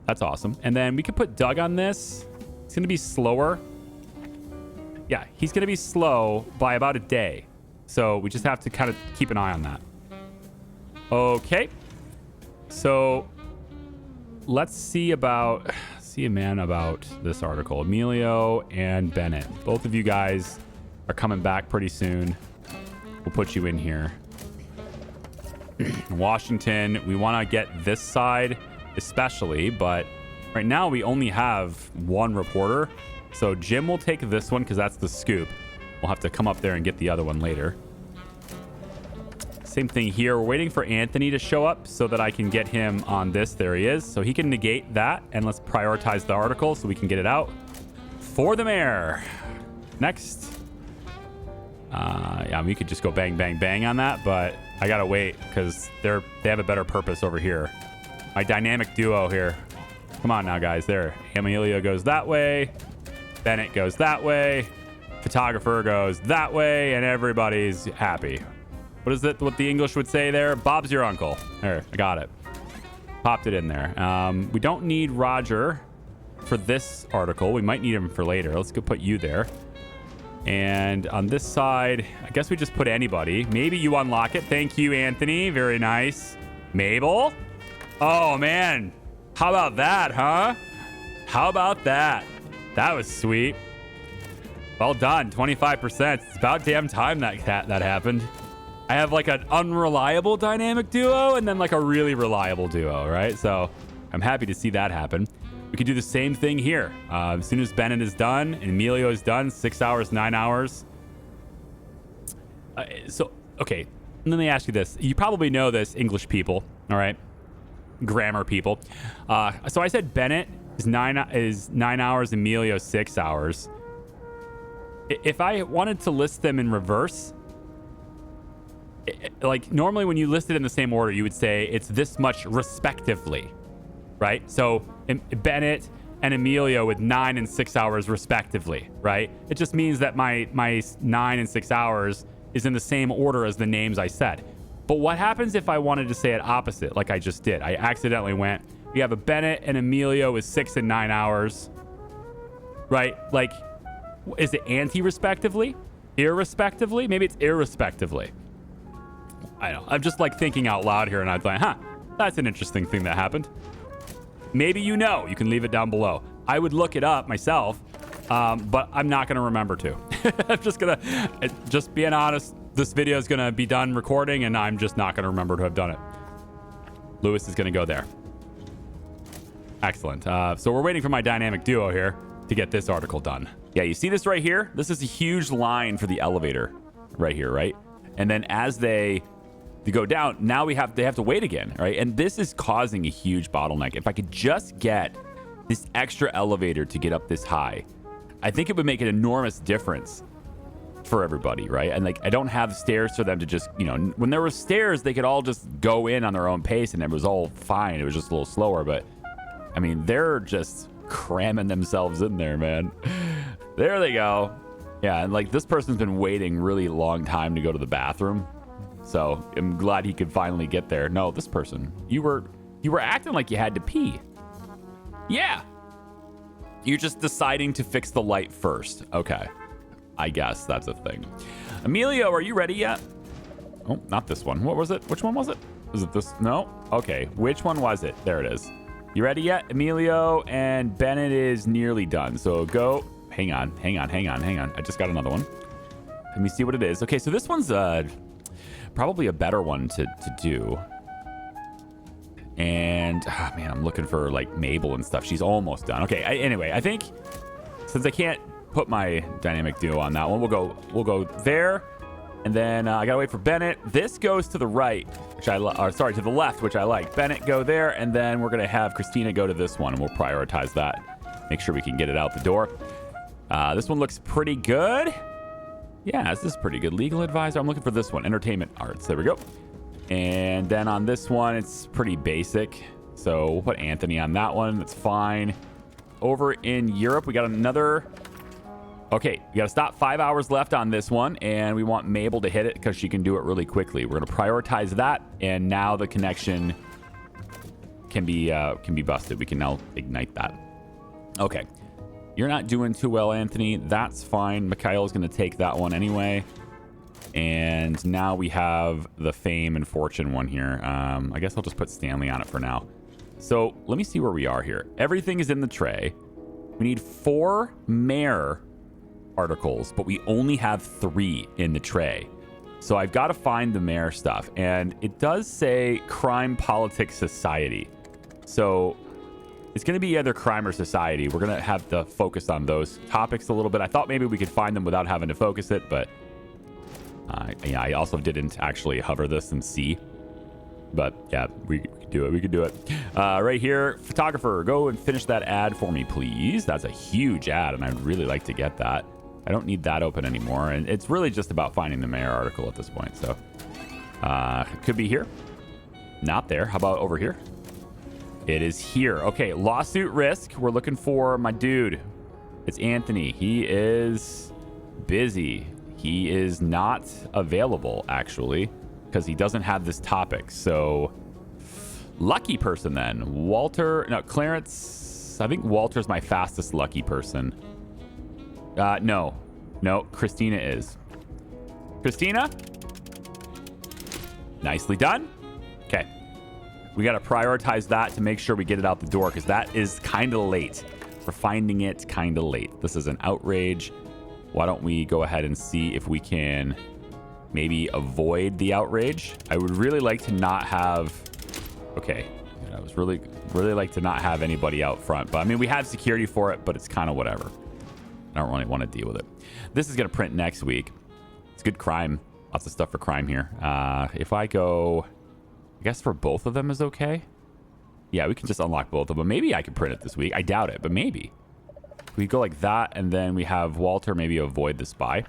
That's awesome. And then we can put Doug on this. It's going to be slower. Yeah, he's going to be slow by about a day. So we just have to kind of keep an eye on that. Okay. So let's see about see a man about this article. Emilio and Bennett. Both of you guys are coming back pretty soon. We'll put you in here. Washington, we want to get this side especially, but right now we only have one reporter. So Jim will take this one because that's the scoop. We'll have to come up there and get the other one later. Same thing here. We're waiting for Anthony to show up so that I can get him on this. There he is. So he can negate that, and let's prioritize the article so we can get it out for the mayor. Next. Yeah, we could just go bang, bang, bang on that, but I gotta wait because they have a better purpose over here. My dynamic duo here. Come on now, guys. There. Emilio goes that way. Bennett goes that way. Photographer goes that way, and everybody's happy. What is it? What the English would say there? Bob's your uncle. There, I got it. Popped it in there. We don't need Roger for this article. We might need him for later. Let's go put you there. And on this side, I guess we just put anybody. Maybe you unlock it. Thank you, Anthony. Very nice. Mabel? Oh, man. How about that, huh? How about that? That was sweet. Well done. 25%. It's about damn time that happened. I have like an unreliable dynamic duo and then like a really reliable duo, right? So I'm happy to see that happen. We could do the same thing here. As soon as Bennett is done and Emilio is done, 6 hours, 9 hours. Okay, let me ask you this. You probably know this, English people, all right? Grammar people. So I said Bennett is 9 hours, Emilio 6 hours. If I wanted to list them in reverse, like normally when you list it in the same order, you would say it's this much respectively, right? So Bennett and Emilio with 9 and 6 hours respectively, right? It just means that my 9 and 6 hours is in the same order as the names I said. But what happens if I wanted to say it opposite, like I just did? I accidentally went, we have a Bennett and Emilio with 6 and 9 hours, right? Like, is it anti-respectively? Irrespectively? Maybe it's irrespectively. I know. I'm just like thinking out loud here and I'm like, that's an interesting thing that happened. Maybe you know. You can leave it down below. I would look it up myself, but I'm not going to remember to. I'm just going to, just being honest, this video is going to be done recording and I'm just not going to remember to have done it. Lewis is going to go there. Excellent. So we're waiting for my dynamic duo here to get this article done. Yeah, you see this right here? This is a huge line for the elevator right here, right? And then as they go down, now they have to wait again, right? And this is causing a huge bottleneck. If I could just get this extra elevator to get up this high, I think it would make an enormous difference for everybody, right? And like, I don't have stairs for them to just, when there were stairs, they could all just go in on their own pace and it was all fine. It was just a little slower, but I mean, they're just cramming themselves in there, man. There they go. Yeah, and like this person's been waiting really long time to go to the bathroom. So I'm glad he could finally get there. No, this person, you were acting like you had to pee. Yeah. You're just deciding to fix the light first. Okay. I guess that's a thing. Emilio, are you ready yet? Oh, not this one. What was it? Which one was it? Was it this? No? Okay. Which one was it? There it is. You ready yet? Emilio and Bennett is nearly done. So go. Hang on. I just got another one. Let me see what it is. Okay, so this one's probably a better one to do. And, man, I'm looking for, like, Mabel and stuff. She's almost done. Okay, anyway, I think since I can't put my dynamic duo on that one, we'll go there. And then I got to wait for Bennett. This goes to the right, which to the left, which I like. Bennett, go there. And then we're going to have Christina go to this one, and we'll prioritize that. Make sure we can get it out the door. This one looks pretty good. Yeah, this is pretty good. Legal advisor. I'm looking for this one. Entertainment arts. There we go. And then on this one, it's pretty basic. So we'll put Anthony on that one. That's fine. Over in Europe, we got another. Okay, we got to stop. 5 hours left on this one. And we want Mabel to hit it because she can do it really quickly. We're going to prioritize that. And now the connection can be busted. We can now ignite that. Okay. You're not doing too well, Anthony. That's fine. Mikhail's going to take that one anyway. And now we have the fame and fortune one here. I guess I'll just put Stanley on it for now. So let me see where we are here. Everything is in the tray. We need 4 mayor articles, but we only have 3 in the tray. So I've got to find the mayor stuff. And it does say crime, politics, society. So it's going to be either crime or society. We're going to have to focus on those topics a little bit. I thought maybe we could find them without having to focus it, but I also didn't actually hover this and see. But yeah, we could do it. We could do it. Right here, photographer, go and finish that ad for me, please. That's a huge ad, and I'd really like to get that. I don't need that open anymore, and it's really just about finding the mayor article at this point. So it could be here. Not there. How about over here? It is here. Okay, lawsuit risk. We're looking for my dude. It's Anthony. He is busy. He is not available, actually, because he doesn't have this topic. So, lucky person then. Walter. No, Clarence. I think Walter's my fastest lucky person. No. Christina is. Christina? Nicely done. Okay. We got to prioritize that to make sure we get it out the door, because that is kind of late. We're finding it kind of late. This is an outrage. Why don't we go ahead and see if we can maybe avoid the outrage? I would really like to not have... Okay. I was really like to not have anybody out front. But I mean, we have security for it, but it's kind of whatever. I don't really want to deal with it. This is going to print next week. It's good crime. Lots of stuff for crime here. If I go... I guess for both of them is okay. Yeah, we can just unlock both of them. Maybe I could print it this week. I doubt it, but maybe. We go like that, and then we have Walter maybe avoid the spy.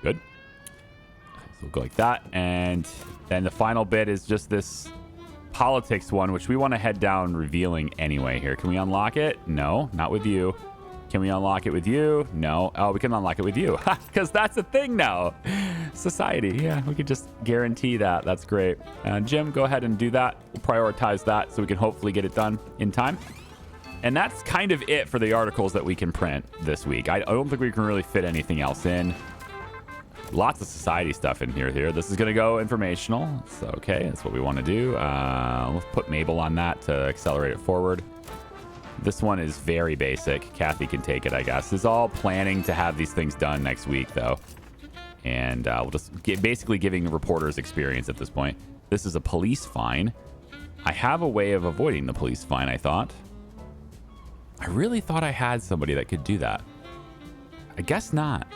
Good. So we'll go like that, and then the final bit is just this politics one, which we want to head down revealing anyway here. Can we unlock it? No, not with you. Can we unlock it with you? No. Oh, we can unlock it with you. Because that's a thing now. Society. Yeah, we could just guarantee that. That's great. Jim, go ahead and do that. We'll prioritize that so we can hopefully get it done in time. And that's kind of it for the articles that we can print this week. I don't think we can really fit anything else in. Lots of society stuff in here. This is going to go informational. So, okay, that's what we want to do. Let's put Mabel on that to accelerate it forward. This one is very basic. Kathy can take it, I guess. It's all planning to have these things done next week, though. And we'll just basically giving reporters experience at this point. This is a police fine. I have a way of avoiding the police fine, I thought. I really thought I had somebody that could do that. I guess not.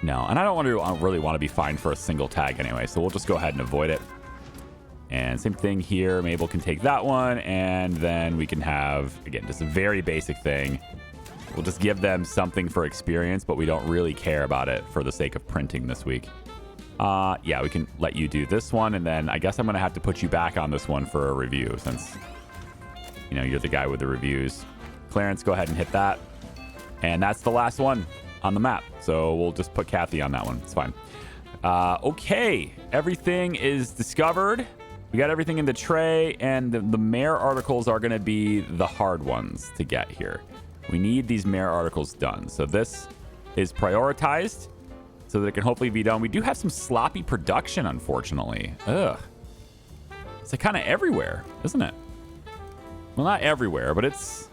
No, and I don't really want to be fined for a single tag anyway, so we'll just go ahead and avoid it. And same thing here. Mabel can take that one, and then we can have, again, just a very basic thing. We'll just give them something for experience, but we don't really care about it for the sake of printing this week. Yeah, we can let you do this one, and then I guess I'm going to have to put you back on this one for a review since, you know, you're the guy with the reviews. Clarence, go ahead and hit that. And that's the last one on the map. So we'll just put Kathy on that one. It's fine. Okay, everything is discovered. We got everything in the tray, and the mayor articles are going to be the hard ones to get here. We need these mayor articles done. So this is prioritized so that it can hopefully be done. We do have some sloppy production, unfortunately. Ugh. It's like kind of everywhere, isn't it? Well, not everywhere, but it's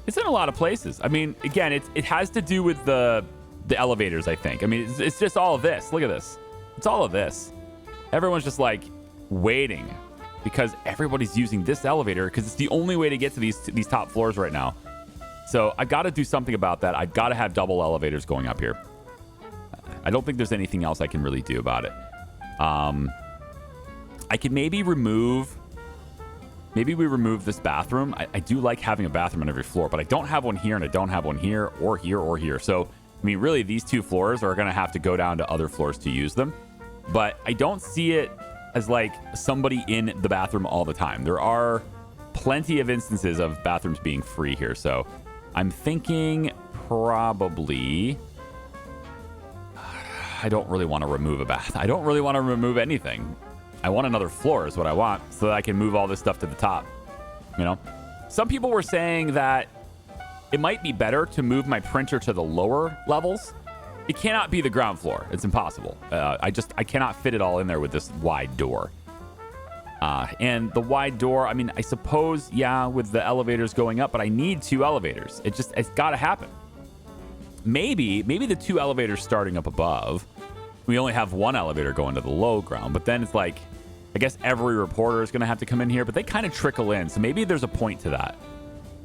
in a lot of places. I mean, again, it has to do with the elevators, I think. I mean, it's just all of this. Look at this. It's all of this. Everyone's just like waiting because everybody's using this elevator because it's the only way to get to these top floors right now. So I've got to do something about that. I've got to have double elevators going up here. I don't think there's anything else I can really do about it. I can maybe remove... Maybe we remove this bathroom. I do like having a bathroom on every floor, but I don't have one here, and I don't have one here, or here, or here. So, I mean, really, these two floors are going to have to go down to other floors to use them. But I don't see it as, like, somebody in the bathroom all the time. There are plenty of instances of bathrooms being free here. So, I'm thinking probably... I don't really want to remove a bath. I don't really want to remove anything. I want another floor is what I want so that I can move all this stuff to the top. You know, some people were saying that it might be better to move my printer to the lower levels. It cannot be the ground floor. It's impossible. I cannot fit it all in there with this wide door. And the wide door, I mean, I suppose, yeah, with the elevators going up, but I need 2 elevators. It's got to happen. Maybe the 2 elevators starting up above, we only have 1 elevator going to the low ground, but then it's like, I guess every reporter is going to have to come in here, but they kind of trickle in. So maybe there's a point to that.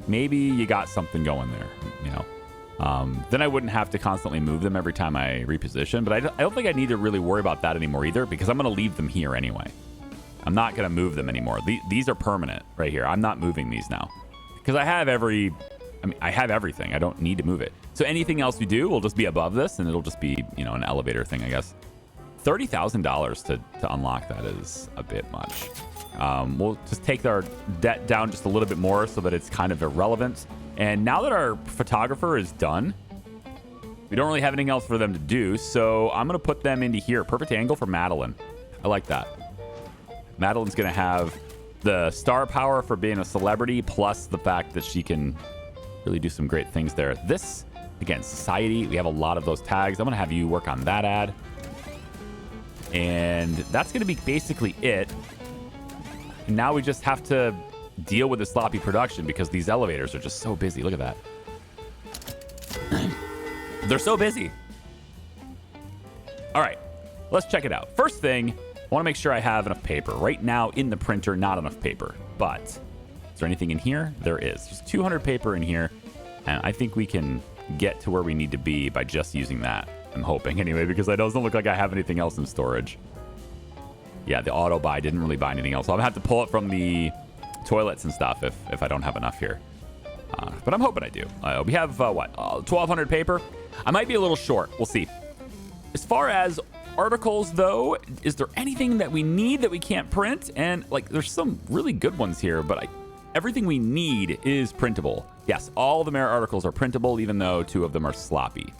Maybe you got something going there, you know. Then I wouldn't have to constantly move them every time I reposition, but I don't think I need to really worry about that anymore either, because I'm going to leave them here anyway. I'm not going to move them anymore. These are permanent right here. I'm not moving these now because I have I have everything. I don't need to move it. So anything else we do will just be above this, and it'll just be, you know, an elevator thing, I guess. $30,000 to unlock that is a bit much. We'll just take our debt down just a little bit more so that it's kind of irrelevant. And now that our photographer is done, we don't really have anything else for them to do. So I'm going to put them into here. Perfect angle for Madeline. I like that. Madeline's going to have the star power for being a celebrity, plus the fact that she can really do some great things there. This, again, society, we have a lot of those tags. I'm going to have you work on that ad. And that's going to be basically it. And now we just have to deal with the sloppy production because these elevators are just so busy. Look at that. They're so busy. All right, let's check it out. First thing, I want to make sure I have enough paper. Right now in the printer, not enough paper. But is there anything in here? There is. There's 200 paper in here. And I think we can get to where we need to be by just using that. I'm hoping anyway, because it doesn't look like I have anything else in storage. Yeah, the auto buy didn't really buy anything else. So I'm going to have to pull it from the toilets and stuff if I don't have enough here. But I'm hoping I do. We have, 1,200 paper. I might be a little short. We'll see. As far as articles, though, is there anything that we need that we can't print? And, like, there's some really good ones here, but everything we need is printable. Yes, all the mayor articles are printable, even though 2 of them are sloppy.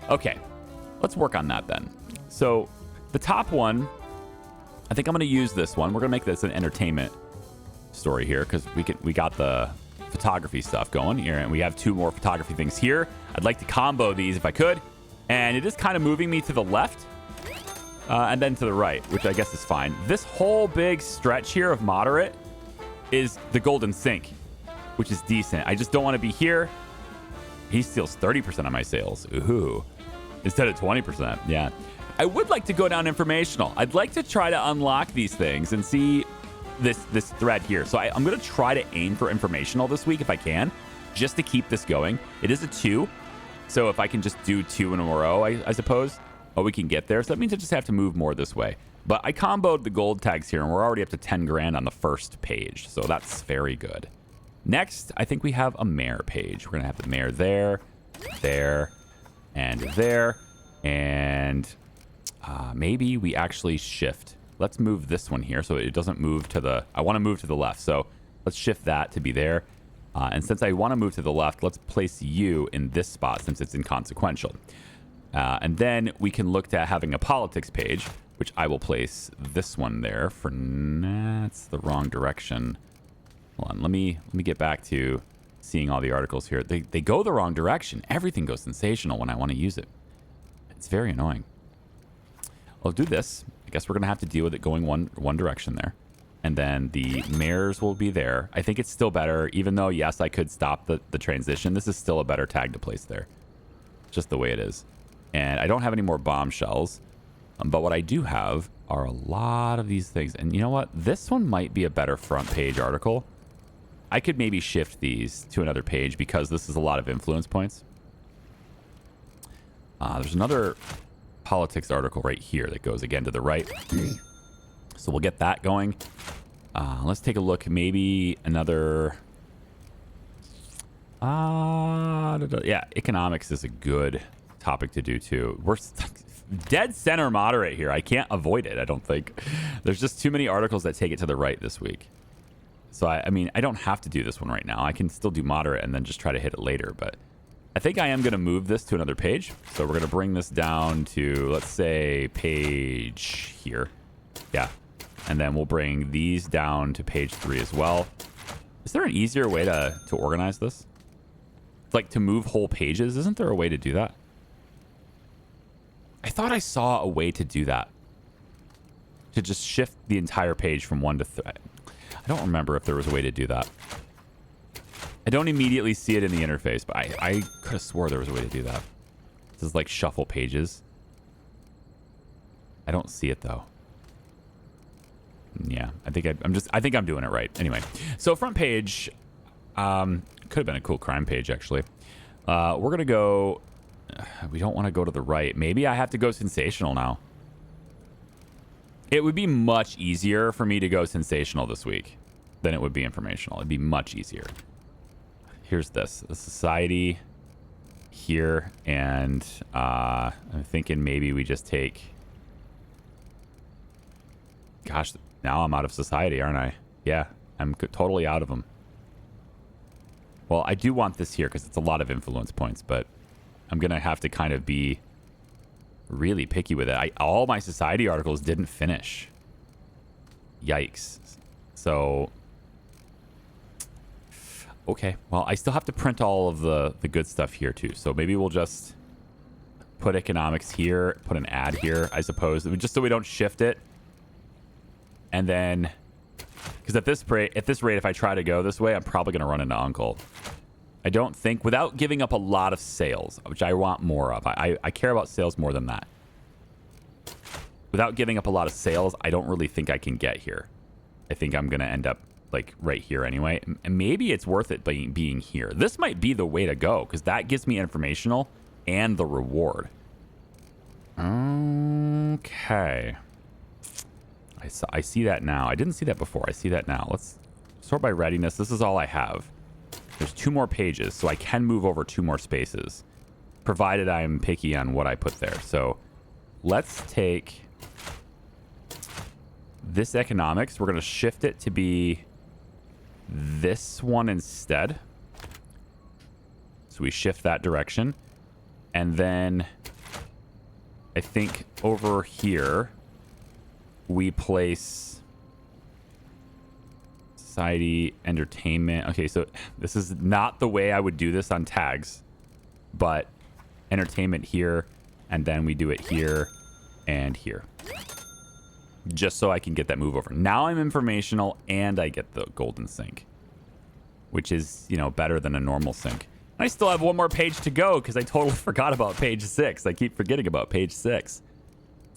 Okay, let's work on that then. So the top one, I think I'm going to use this one. We're going to make this an entertainment story here because we got the photography stuff going here, and we have 2 more photography things here. I'd like to combo these if I could, and it is kind of moving me to the left and then to the right, which I guess is fine. This whole big stretch here of moderate is the golden sink, which is decent. I just don't want to be here. He steals 30% of my sales. Ooh. Instead of 20%. Yeah. I would like to go down informational. I'd like to try to unlock these things and see this thread here. So I'm going to try to aim for informational this week if I can, just to keep this going. It is a 2. So if I can just do 2 in a row, I suppose, we can get there. So that means I just have to move more this way. But I comboed the gold tags here, and we're already up to 10 grand on the first page. So that's very good. Next, I think we have a mayor page. We're going to have the mayor there, and there. And maybe we actually shift. Let's move this one here so it doesn't move to the... I want to move to the left. So let's shift that to be there. And since I want to move to the left, let's place you in this spot since it's inconsequential. And then we can look to having a politics page, which I will place this one there for... That's the wrong direction. Hold on, let me get back to seeing all the articles here. They go the wrong direction. Everything goes sensational when I want to use it. It's very annoying. I'll do this. I guess we're going to have to deal with it going one direction there. And then the mayors will be there. I think it's still better, even though, yes, I could stop the transition. This is still a better tag to place there. Just the way it is. And I don't have any more bombshells. But what I do have are a lot of these things. And you know what? This one might be a better front page article. I could maybe shift these to another page because this is a lot of influence points. There's another politics article right here that goes again to the right. So we'll get that going. Let's take a look. Maybe another... yeah, economics is a good topic to do too. We're dead center moderate here. I can't avoid it, I don't think. There's just too many articles that take it to the right this week. So, I mean, I don't have to do this one right now. I can still do moderate and then just try to hit it later. But I think I am going to move this to another page. So we're going to bring this down to, let's say, page here. Yeah. And then we'll bring these down to page 3 as well. Is there an easier way to organize this? Like to move whole pages? Isn't there a way to do that? I thought I saw a way to do that. to just shift the entire page from 1 to 3. I don't remember if there was a way to do that. I don't immediately see it in the interface, but I could have swore there was a way to do that. This is like shuffle pages. I don't see it though. Yeah, I think I'm doing it right. Anyway, so front page could have been a cool crime page actually. We're gonna go. We don't want to go to the right. Maybe I have to go sensational now. It would be much easier for me to go sensational this week than it would be informational. It'd be much easier. Here's this. The society here, and I'm thinking maybe we just take... Gosh, now I'm out of society, aren't I? Yeah, I'm totally out of them. Well, I do want this here because it's a lot of influence points, but I'm going to have to kind of be really picky with it. All my society articles didn't finish. Yikes. So, okay. Well, I still have to print all of the good stuff here too. So maybe we'll just put economics here, put an ad here, I suppose, just so we don't shift it. And then, because at this rate, if I try to go this way, I'm probably going to run into Uncle. I don't think, without giving up a lot of sales, which I want more of. I care about sales more than that. Without giving up a lot of sales, I don't really think I can get here. I think I'm going to end up like right here anyway. And maybe it's worth it being here. This might be the way to go because that gives me informational and the reward. Okay. I see that now. I didn't see that before. I see that now. Let's sort by readiness. This is all I have. There's 2 more pages, so I can move over 2 more spaces, provided I'm picky on what I put there. So let's take this economics. We're going to shift it to be this one instead. So we shift that direction. And then I think over here, we place society, entertainment. Okay, so this is not the way I would do this on tags, but entertainment here, and then we do it here and here. Just so I can get that move over. Now I'm informational and I get the golden sync, which is, you know, better than a normal sync. And I still have 1 more page to go because I totally forgot about page 6. I keep forgetting about page 6.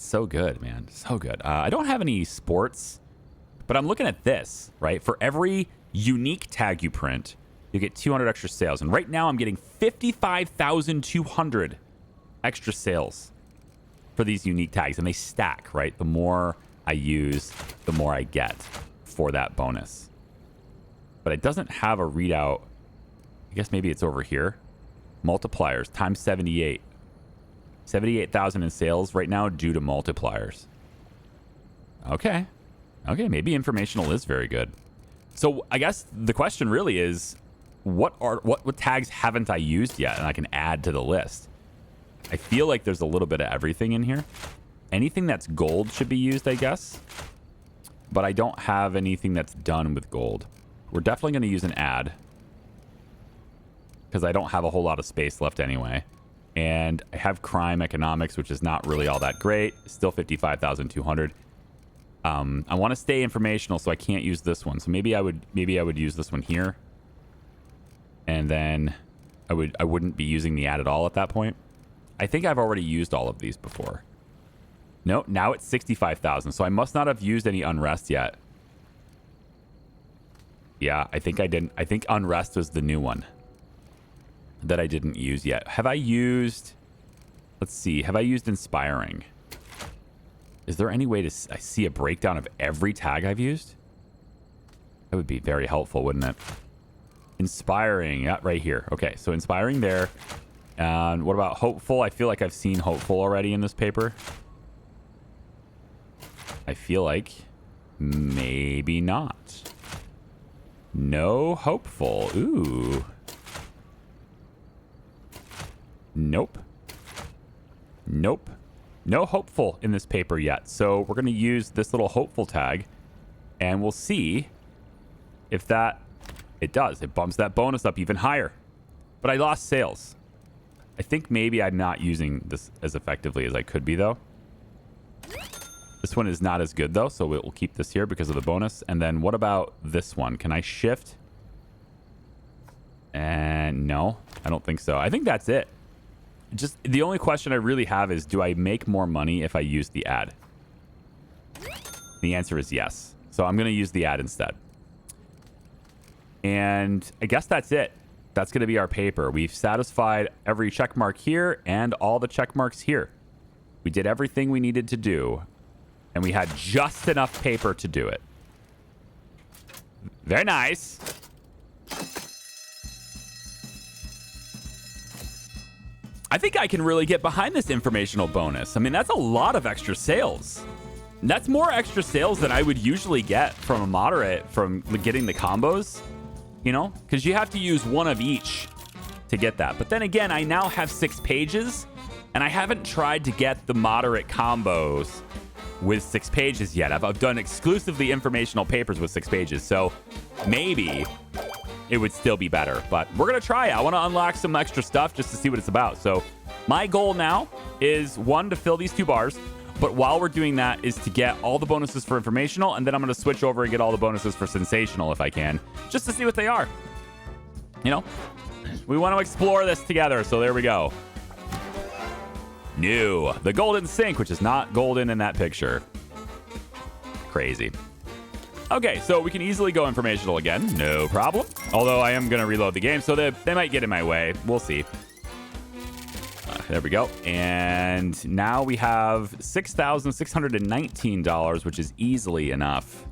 So good, man. So good. I don't have any sports, but I'm looking at this, right? For every unique tag you print, you get 200 extra sales. And right now I'm getting 55,200 extra sales for these unique tags. And they stack, right? The more I use, the more I get for that bonus. But it doesn't have a readout. I guess maybe it's over here. Multipliers times 78. 78,000 in sales right now due to multipliers. Okay. Okay, maybe informational is very good. So I guess the question really is, what tags haven't I used yet and I can add to the list? I feel like there's a little bit of everything in here. Anything that's gold should be used, I guess. But I don't have anything that's done with gold. We're definitely going to use an ad, because I don't have a whole lot of space left anyway. And I have crime economics, which is not really all that great. Still 55,200. I want to stay informational, so I can't use this one. So maybe I would use this one here. And then I wouldn't be using the ad at all at that point. I think I've already used all of these before. No, now it's 65,000. So I must not have used any unrest yet. Yeah, I think I didn't. I think unrest was the new one that I didn't use yet. Have I used... Let's see. Have I used inspiring? Is there any way to see a breakdown of every tag I've used? That would be very helpful, wouldn't it? Inspiring. Yeah, right here. Okay, so inspiring there. And what about hopeful? I feel like I've seen hopeful already in this paper. I feel like maybe not. No hopeful. Ooh. Nope. Nope. No hopeful in this paper yet. So we're going to use this little hopeful tag and we'll see if that... It does. It bumps that bonus up even higher. But I lost sales. I think maybe I'm not using this as effectively as I could be, though. This one is not as good, though, so we'll keep this here because of the bonus. And then what about this one? Can I shift? And no, I don't think so. I think that's it. Just the only question I really have is, do I make more money if I use the ad? The answer is yes. So I'm going to use the ad instead. And I guess that's it. That's going to be our paper. We've satisfied every check mark here and all the check marks here. We did everything we needed to do, and we had just enough paper to do it. Very nice. I think I can really get behind this informational bonus. I mean, that's a lot of extra sales. That's more extra sales than I would usually get from a moderate from getting the combos, you know, because you have to use one of each to get that. But then again, I now have 6 pages, and I haven't tried to get the moderate combos with 6 pages yet. I've done exclusively informational papers with 6 pages, so maybe it would still be better. But we're going to try it. I want to unlock some extra stuff just to see what it's about. So my goal now is, 1, to fill these 2 bars. But while we're doing that is to get all the bonuses for informational, and then I'm going to switch over and get all the bonuses for sensational if I can, just to see what they are. You know, we want to explore this together. So there we go. New, the golden sink, which is not golden in that picture. Crazy. Okay, so we can easily go informational again. No problem. Although I am going to reload the game, so they might get in my way. We'll see. There we go. And now we have $6,619, which is easily enough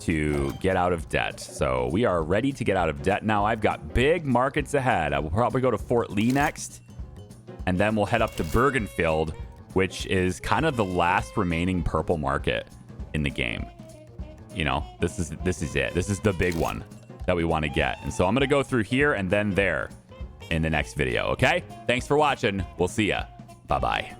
to get out of debt. So we are ready to get out of debt. Now I've got big markets ahead. I will probably go to Fort Lee next, and then we'll head up to Bergenfield, which is kind of the last remaining purple market in the game. You know, this is it. This is the big one that we want to get. And so I'm going to go through here and then there in the next video, okay? Thanks for watching. We'll see ya. Bye-bye.